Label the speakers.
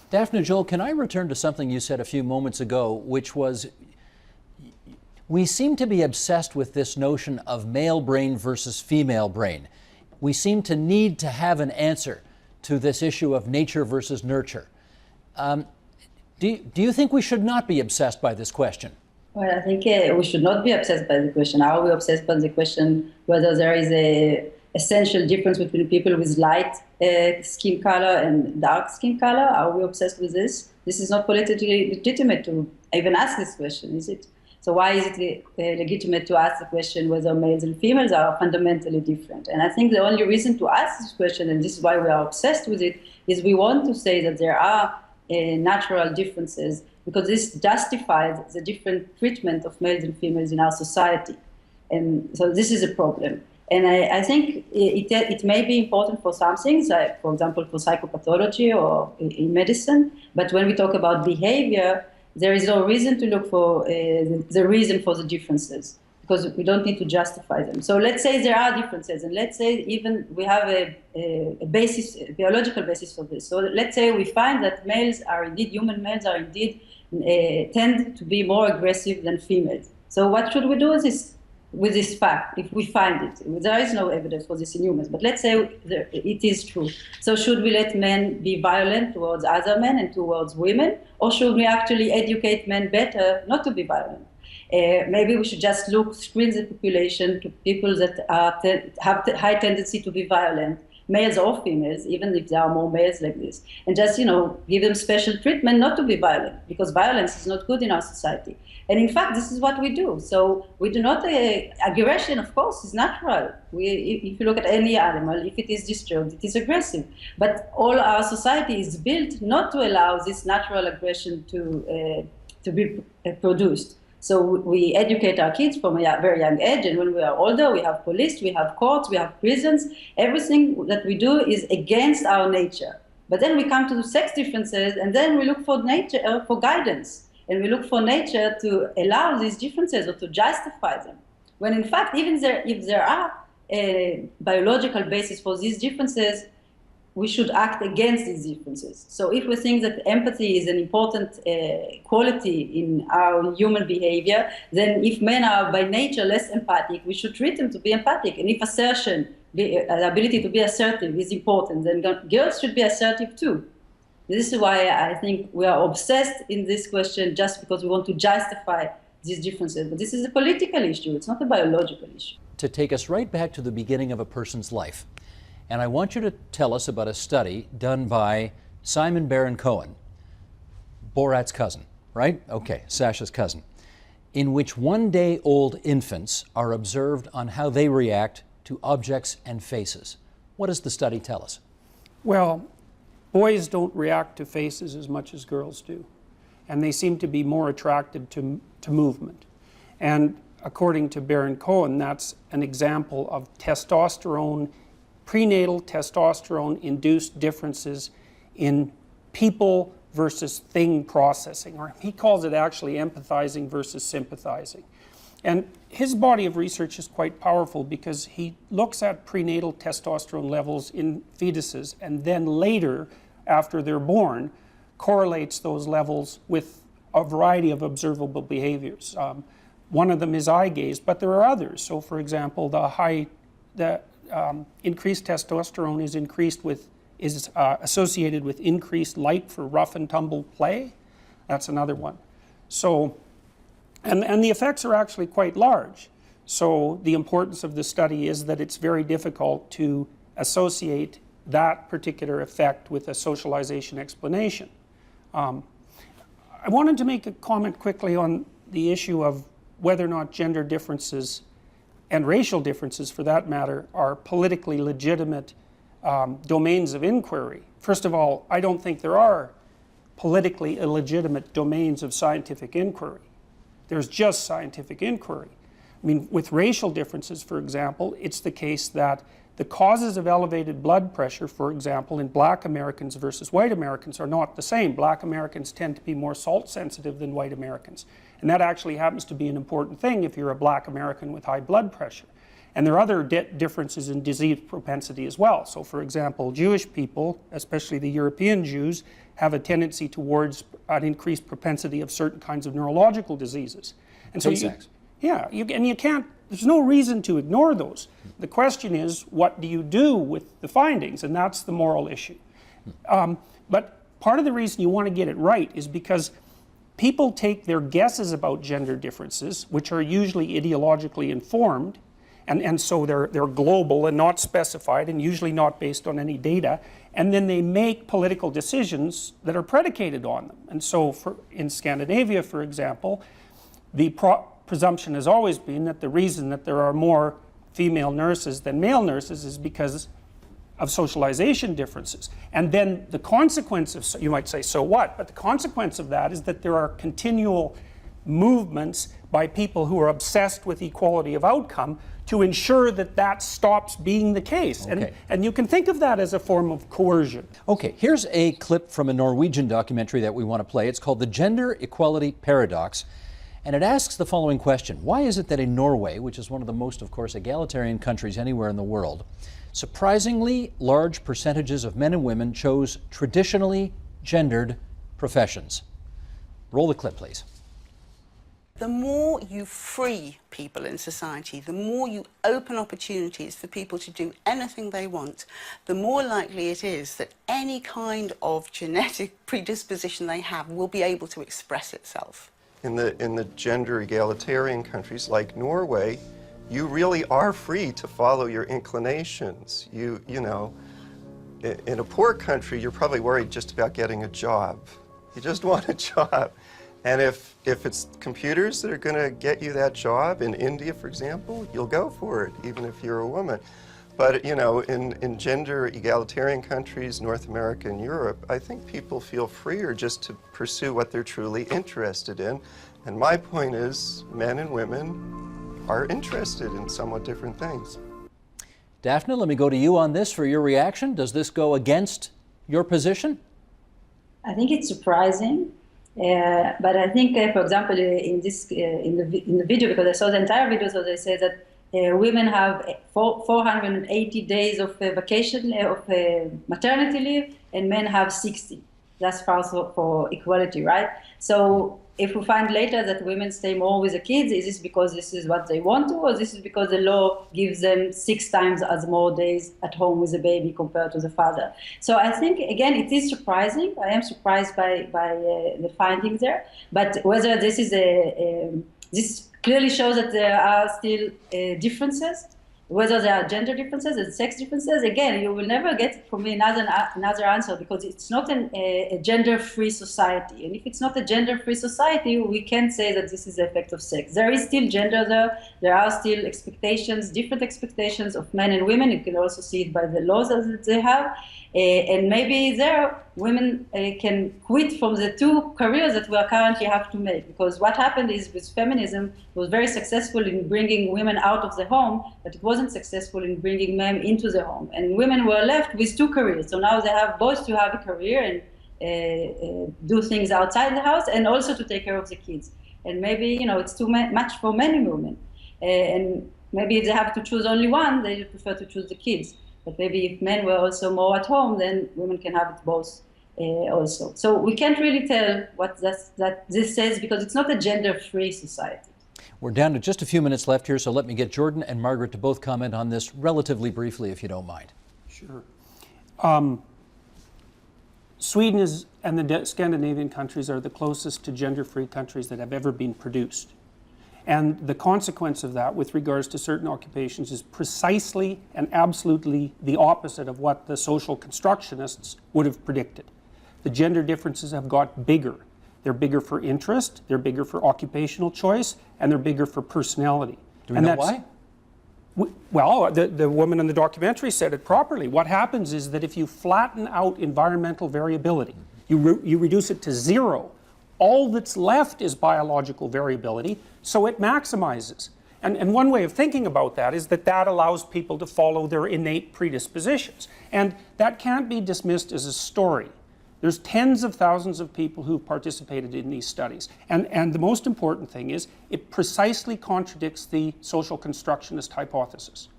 Speaker 1: Daphne, Joel, can I return to something you said a few moments ago, which was we seem to be obsessed with this notion of male brain versus female brain. We seem to need to have an answer to this issue of nature versus nurture. Do you think we should not be obsessed by this question?
Speaker 2: Well, I think we should not be obsessed by the question. Are we obsessed by the question whether there is a essential difference between people with light skin color and dark skin color? Are we obsessed with this? This is not politically legitimate to even ask this question, is it? So why is it legitimate to ask the question whether males and females are fundamentally different? And I think the only reason to ask this question, and this is why we are obsessed with it, is we want to say that there are natural differences, because this justifies the different treatment of males and females in our society. And so this is a problem. And I think it may be important for some things, like, for example, for psychopathology or in medicine. But when we talk about behavior, there is no reason to look for the reason for the differences, because we don't need to justify them. So let's say there are differences, and let's say even we have a basis, a biological basis for this. So let's say we find that human males are indeed tend to be more aggressive than females. So what should we do with this fact, if we find it? There is no evidence for this in humans, but let's say it is true. So should we let men be violent towards other men and towards women, or should we actually educate men better not to be violent? Maybe we should just screen the population to people that have high tendency to be violent, males or females, even if there are more males like this, and just give them special treatment not to be violent, because violence is not good in our society. And in fact, this is what we do. So we do not, aggression, of course, is natural. If you look at any animal, if it is disturbed, it is aggressive. But all our society is built not to allow this natural aggression to be produced. So we educate our kids from a very young age, and when we are older, we have police, we have courts, we have prisons. Everything that we do is against our nature. But then we come to the sex differences, and then we look for nature, for guidance. And we look for nature to allow these differences or to justify them. When in fact, even if there are a biological basis for these differences, we should act against these differences. So if we think that empathy is an important quality in our human behavior, then if men are by nature less empathic, we should treat them to be empathic. And if the ability to be assertive is important, then girls should be assertive too. This is why I think we are obsessed in this question just because we want to justify these differences. But this is a political issue, it's not a biological issue.
Speaker 1: To take us right back to the beginning of a person's life, and I want you to tell us about a study done by Simon Baron-Cohen, Borat's cousin, right? Okay, Sasha's cousin, in which one-day-old infants are observed on how they react to objects and faces. What does the study tell us?
Speaker 3: Well, boys don't react to faces as much as girls do, and they seem to be more attracted to movement. And according to Baron-Cohen, that's an example of prenatal testosterone-induced differences in people versus thing processing, or he calls it actually empathizing versus sympathizing. And his body of research is quite powerful because he looks at prenatal testosterone levels in fetuses and then later, after they're born, correlates those levels with a variety of observable behaviors. One of them is eye gaze, but there are others. So for example, the increased testosterone is associated with increased like for rough and tumble play. That's another one. So, and the effects are actually quite large. So the importance of the study is that it's very difficult to associate that particular effect with a socialization explanation. I wanted to make a comment quickly on the issue of whether or not gender differences and racial differences, for that matter, are politically legitimate domains of inquiry. First of all, I don't think there are politically illegitimate domains of scientific inquiry. There's just scientific inquiry. I mean, with racial differences, for example, it's the case that the causes of elevated blood pressure, for example, in black Americans versus white Americans are not the same. Black Americans tend to be more salt sensitive than white Americans. And that actually happens to be an important thing if you're a black American with high blood pressure. And there are other differences in disease propensity as well. So for example, Jewish people, especially the European Jews, have a tendency towards an increased propensity of certain kinds of neurological diseases. And so you can't, there's no reason to ignore those. The question is, what do you do with the findings? And that's the moral issue. But part of the reason you want to get it right is because people take their guesses about gender differences, which are usually ideologically informed, and so they're global and not specified and usually not based on any data, and then they make political decisions that are predicated on them. And so in Scandinavia, for example, the presumption has always been that the reason that there are more female nurses than male nurses is because of socialization differences. And then the consequence of, you might say, so what? But the consequence of that is that there are continual movements by people who are obsessed with equality of outcome to ensure that that stops being the case.
Speaker 1: Okay.
Speaker 3: And you can think of that as a form of coercion.
Speaker 1: Okay, here's a clip from a Norwegian documentary that we want to play. It's called The Gender Equality Paradox. And it asks the following question. Why is it that in Norway, which is one of the most, of course, egalitarian countries anywhere in the world, surprisingly large percentages of men and women chose traditionally gendered professions? Roll the clip, please.
Speaker 4: The more you free people in society, the more you open opportunities for people to do anything they want, the more likely it is that any kind of genetic predisposition they have will be able to express itself.
Speaker 5: In the gender egalitarian countries like Norway, you really are free to follow your inclinations. You know, in a poor country, you're probably worried just about getting a job. You just want a job. And if it's computers that are going to get you that job in India, for example, you'll go for it, even if you're a woman. But, you know, in gender egalitarian countries, North America and Europe, I think people feel freer just to pursue what they're truly interested in. And my point is, men and women are interested in somewhat different things.
Speaker 1: Daphne, let me go to you on this for your reaction. Does this go against your position?
Speaker 2: I think it's surprising. But I think, for example, in the video, because I saw the entire video, so they say that women have 480 days of vacation, of maternity leave, and men have 60. That's also for equality, right? So if we find later that women stay more with the kids, is this because this is what they want to, or this is because the law gives them 6 times as more days at home with the baby compared to the father? So I think, again, it is surprising. I am surprised by the findings there. But whether this is this clearly shows that there are still differences. Whether there are gender differences and sex differences, again, you will never get from me another answer, because it's not a gender-free society. And if it's not a gender-free society, we can't say that this is the effect of sex. There is still gender there. There are still expectations, different expectations of men and women. You can also see it by the laws that they have. And maybe there women can quit from the 2 careers that we currently have to make, because what happened is with feminism was very successful in bringing women out of the home, but it wasn't successful in bringing men into the home, and women were left with 2 careers. So now they have both to have a career and do things outside the house, and also to take care of the kids. And maybe, you know, it's too much for many women, and maybe if they have to choose only one, they prefer to choose the kids. But maybe if men were also more at home, then women can have it both also. So we can't really tell what that this says, because it's not a gender-free society.
Speaker 1: We're down to just a few minutes left here, so let me get Jordan and Margaret to both comment on this relatively briefly, if you don't mind.
Speaker 3: Sure. Sweden and the Scandinavian countries are the closest to gender-free countries that have ever been produced. And the consequence of that with regards to certain occupations is precisely and absolutely the opposite of what the social constructionists would have predicted. The gender differences have got bigger. They're bigger for interest, they're bigger for occupational choice, and they're bigger for personality.
Speaker 1: Do we know why?
Speaker 3: Well, the woman in the documentary said it properly. What happens is that if you flatten out environmental variability, you reduce it to 0, all that's left is biological variability, so it maximizes. And one way of thinking about that is that that allows people to follow their innate predispositions. And that can't be dismissed as a story. There's tens of thousands of people who've participated in these studies. And the most important thing is it precisely contradicts the social constructionist hypothesis.